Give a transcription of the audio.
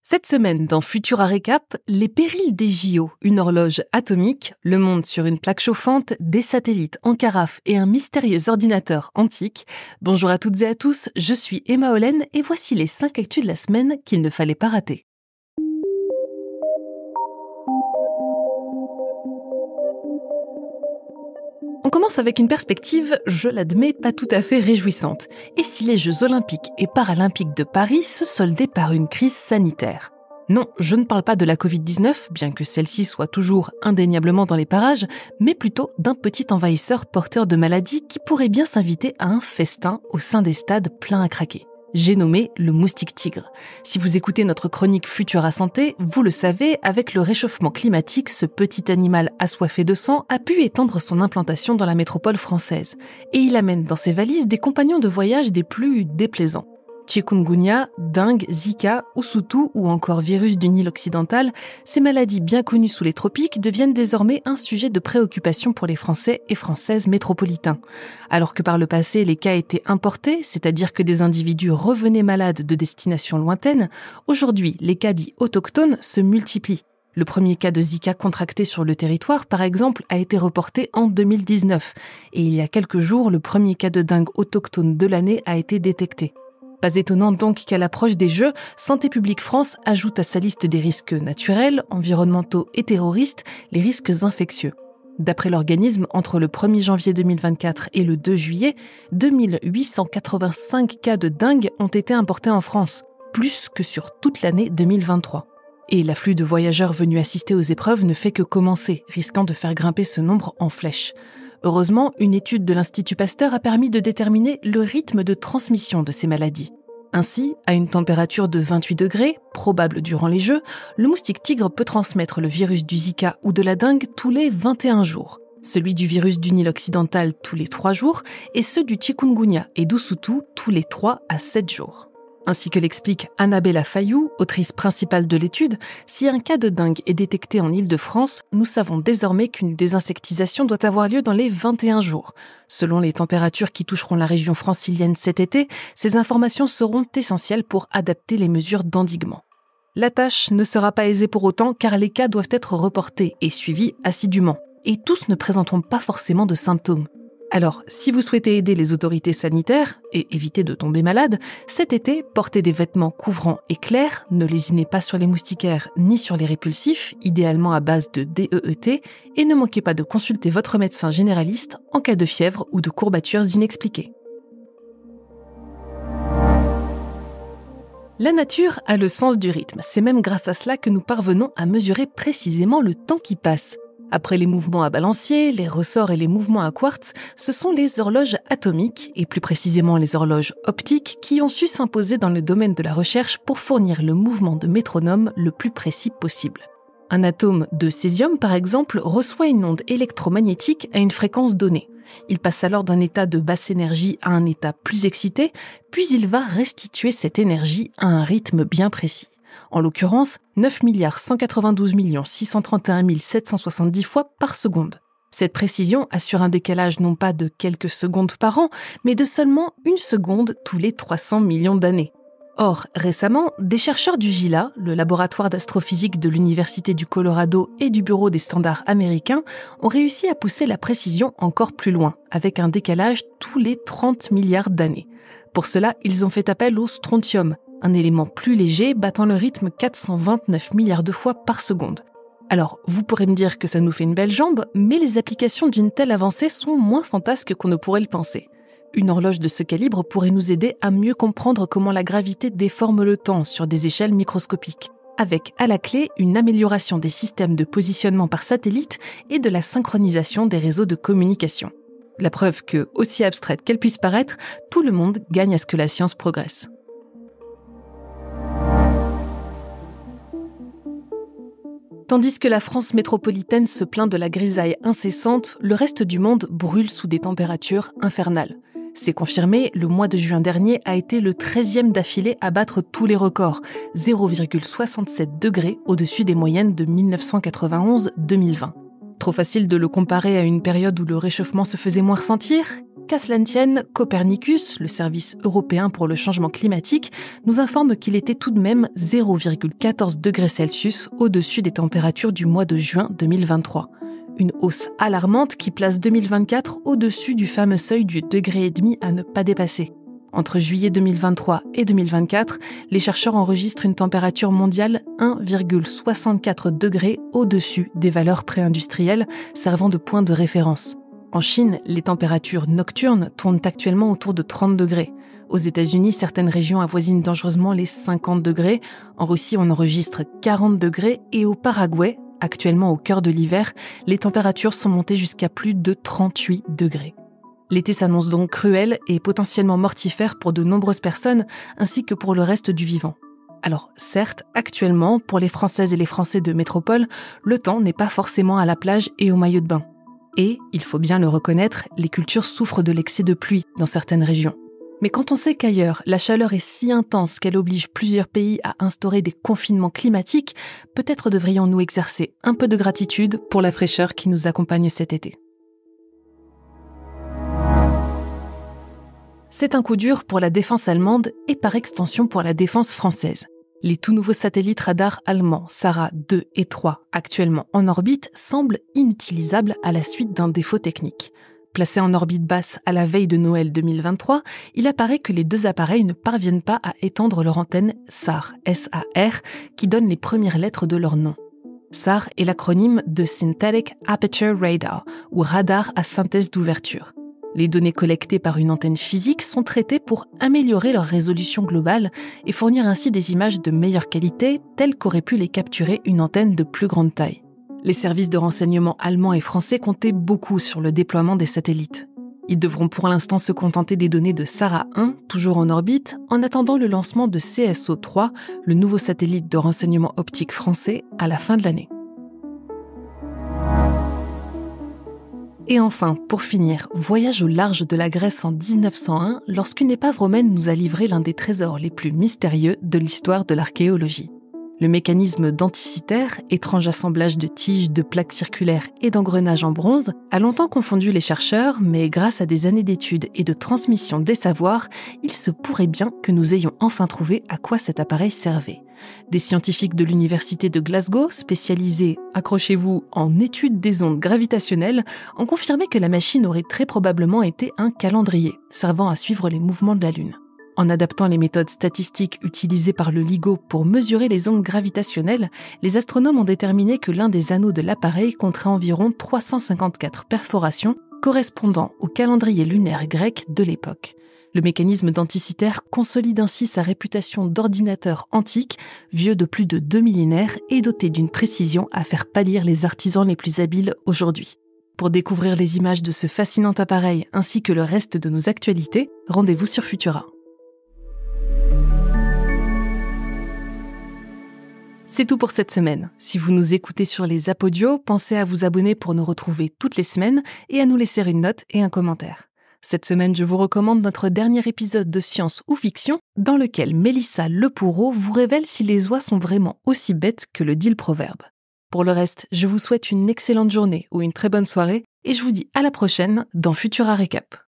Cette semaine, dans Futura Récap, les périls des JO, une horloge atomique, le monde sur une plaque chauffante, des satellites en carafe et un mystérieux ordinateur antique. Bonjour à toutes et à tous, je suis Emma Hollen et voici les 5 actus de la semaine qu'il ne fallait pas rater. On commence avec une perspective, je l'admets, pas tout à fait réjouissante. Et si les Jeux Olympiques et Paralympiques de Paris se soldaient par une crise sanitaire ? Non, je ne parle pas de la Covid-19, bien que celle-ci soit toujours indéniablement dans les parages, mais plutôt d'un petit envahisseur porteur de maladies qui pourrait bien s'inviter à un festin au sein des stades pleins à craquer. J'ai nommé le moustique tigre. Si vous écoutez notre chronique Futura Santé, vous le savez, avec le réchauffement climatique, ce petit animal assoiffé de sang a pu étendre son implantation dans la métropole française. Et il amène dans ses valises des compagnons de voyage des plus déplaisants. Chikungunya, dengue, Zika, Usutu ou encore virus du Nil occidental, ces maladies bien connues sous les tropiques deviennent désormais un sujet de préoccupation pour les Français et Françaises métropolitains. Alors que par le passé, les cas étaient importés, c'est-à-dire que des individus revenaient malades de destinations lointaines, aujourd'hui, les cas dits autochtones se multiplient. Le premier cas de Zika contracté sur le territoire, par exemple, a été reporté en 2019. Et il y a quelques jours, le premier cas de dengue autochtone de l'année a été détecté. Pas étonnant donc qu'à l'approche des Jeux, Santé publique France ajoute à sa liste des risques naturels, environnementaux et terroristes les risques infectieux. D'après l'organisme, entre le 1er janvier 2024 et le 2 juillet, 2885 cas de dengue ont été importés en France, plus que sur toute l'année 2023. Et l'afflux de voyageurs venus assister aux épreuves ne fait que commencer, risquant de faire grimper ce nombre en flèche. Heureusement, une étude de l'Institut Pasteur a permis de déterminer le rythme de transmission de ces maladies. Ainsi, à une température de 28 degrés, probable durant les Jeux, le moustique tigre peut transmettre le virus du Zika ou de la dengue tous les 21 jours, celui du virus du Nil occidental tous les 3 jours et ceux du chikungunya et d'Usutu tous les 3 à 7 jours. Ainsi que l'explique Annabella Fayou, autrice principale de l'étude, si un cas de dengue est détecté en Île-de-France, nous savons désormais qu'une désinsectisation doit avoir lieu dans les 21 jours. Selon les températures qui toucheront la région francilienne cet été, ces informations seront essentielles pour adapter les mesures d'endiguement. La tâche ne sera pas aisée pour autant car les cas doivent être reportés et suivis assidûment. Et tous ne présenteront pas forcément de symptômes. Alors, si vous souhaitez aider les autorités sanitaires et éviter de tomber malade, cet été, portez des vêtements couvrants et clairs, ne lésinez pas sur les moustiquaires ni sur les répulsifs, idéalement à base de DEET, et ne manquez pas de consulter votre médecin généraliste en cas de fièvre ou de courbatures inexpliquées. La nature a le sens du rythme, c'est même grâce à cela que nous parvenons à mesurer précisément le temps qui passe. Après les mouvements à balancier, les ressorts et les mouvements à quartz, ce sont les horloges atomiques, et plus précisément les horloges optiques, qui ont su s'imposer dans le domaine de la recherche pour fournir le mouvement de métronome le plus précis possible. Un atome de césium, par exemple, reçoit une onde électromagnétique à une fréquence donnée. Il passe alors d'un état de basse énergie à un état plus excité, puis il va restituer cette énergie à un rythme bien précis. En l'occurrence, 9 192 631 770 fois par seconde. Cette précision assure un décalage non pas de quelques secondes par an, mais de seulement 1 seconde tous les 300 millions d'années. Or, récemment, des chercheurs du JILA, le laboratoire d'astrophysique de l'Université du Colorado et du Bureau des standards américains, ont réussi à pousser la précision encore plus loin, avec un décalage tous les 30 milliards d'années. Pour cela, ils ont fait appel au strontium, un élément plus léger battant le rythme 429 milliards de fois par seconde. Alors, vous pourrez me dire que ça nous fait une belle jambe, mais les applications d'une telle avancée sont moins fantasques qu'on ne pourrait le penser. Une horloge de ce calibre pourrait nous aider à mieux comprendre comment la gravité déforme le temps sur des échelles microscopiques, avec à la clé une amélioration des systèmes de positionnement par satellite et de la synchronisation des réseaux de communication. La preuve que, aussi abstraite qu'elle puisse paraître, tout le monde gagne à ce que la science progresse. Tandis que la France métropolitaine se plaint de la grisaille incessante, le reste du monde brûle sous des températures infernales. C'est confirmé, le mois de juin dernier a été le 13e d'affilée à battre tous les records, 0,67 degrés au-dessus des moyennes de 1991-2020. Trop facile de le comparer à une période où le réchauffement se faisait moins ressentir ? Qu'à cela ne tienne, Copernicus, le service européen pour le changement climatique, nous informe qu'il était tout de même 0,14 degrés Celsius au-dessus des températures du mois de juin 2023. Une hausse alarmante qui place 2024 au-dessus du fameux seuil du 1,5 degré à ne pas dépasser. Entre juillet 2023 et 2024, les chercheurs enregistrent une température mondiale 1,64 degrés au-dessus des valeurs préindustrielles servant de point de référence. En Chine, les températures nocturnes tournent actuellement autour de 30 degrés. Aux États-Unis, certaines régions avoisinent dangereusement les 50 degrés. En Russie, on enregistre 40 degrés. Et au Paraguay, actuellement au cœur de l'hiver, les températures sont montées jusqu'à plus de 38 degrés. L'été s'annonce donc cruel et potentiellement mortifère pour de nombreuses personnes, ainsi que pour le reste du vivant. Alors certes, actuellement, pour les Françaises et les Français de métropole, le temps n'est pas forcément à la plage et au maillot de bain. Et, il faut bien le reconnaître, les cultures souffrent de l'excès de pluie dans certaines régions. Mais quand on sait qu'ailleurs, la chaleur est si intense qu'elle oblige plusieurs pays à instaurer des confinements climatiques, peut-être devrions-nous exercer un peu de gratitude pour la fraîcheur qui nous accompagne cet été. C'est un coup dur pour la défense allemande et par extension pour la défense française. Les tout nouveaux satellites radars allemands SARah 2 et 3, actuellement en orbite, semblent inutilisables à la suite d'un défaut technique. Placés en orbite basse à la veille de Noël 2023, il apparaît que les deux appareils ne parviennent pas à étendre leur antenne SAR, S-A-R, qui donne les premières lettres de leur nom. SAR est l'acronyme de Synthetic Aperture Radar, ou radar à synthèse d'ouverture. Les données collectées par une antenne physique sont traitées pour améliorer leur résolution globale et fournir ainsi des images de meilleure qualité telles qu'aurait pu les capturer une antenne de plus grande taille. Les services de renseignement allemands et français comptaient beaucoup sur le déploiement des satellites. Ils devront pour l'instant se contenter des données de SARah 1, toujours en orbite, en attendant le lancement de CSO-3, le nouveau satellite de renseignement optique français, à la fin de l'année. Et enfin, pour finir, voyage au large de la Grèce en 1901, lorsqu'une épave romaine nous a livré l'un des trésors les plus mystérieux de l'histoire de l'archéologie. Le mécanisme denticitaire, étrange assemblage de tiges, de plaques circulaires et d'engrenages en bronze, a longtemps confondu les chercheurs, mais grâce à des années d'études et de transmission des savoirs, il se pourrait bien que nous ayons enfin trouvé à quoi cet appareil servait. Des scientifiques de l'université de Glasgow, spécialisés, accrochez-vous, en études des ondes gravitationnelles, ont confirmé que la machine aurait très probablement été un calendrier, servant à suivre les mouvements de la Lune. En adaptant les méthodes statistiques utilisées par le LIGO pour mesurer les ondes gravitationnelles, les astronomes ont déterminé que l'un des anneaux de l'appareil compterait environ 354 perforations, correspondant au calendrier lunaire grec de l'époque. Le mécanisme denticitaire consolide ainsi sa réputation d'ordinateur antique, vieux de plus de 2 millénaires et doté d'une précision à faire pâlir les artisans les plus habiles aujourd'hui. Pour découvrir les images de ce fascinant appareil ainsi que le reste de nos actualités, rendez-vous sur Futura. C'est tout pour cette semaine. Si vous nous écoutez sur les apodios, pensez à vous abonner pour nous retrouver toutes les semaines et à nous laisser une note et un commentaire. Cette semaine, je vous recommande notre dernier épisode de Science ou Fiction, dans lequel Mélissa Lepoureau vous révèle si les oies sont vraiment aussi bêtes que le dit le proverbe. Pour le reste, je vous souhaite une excellente journée ou une très bonne soirée et je vous dis à la prochaine dans Futura Récap.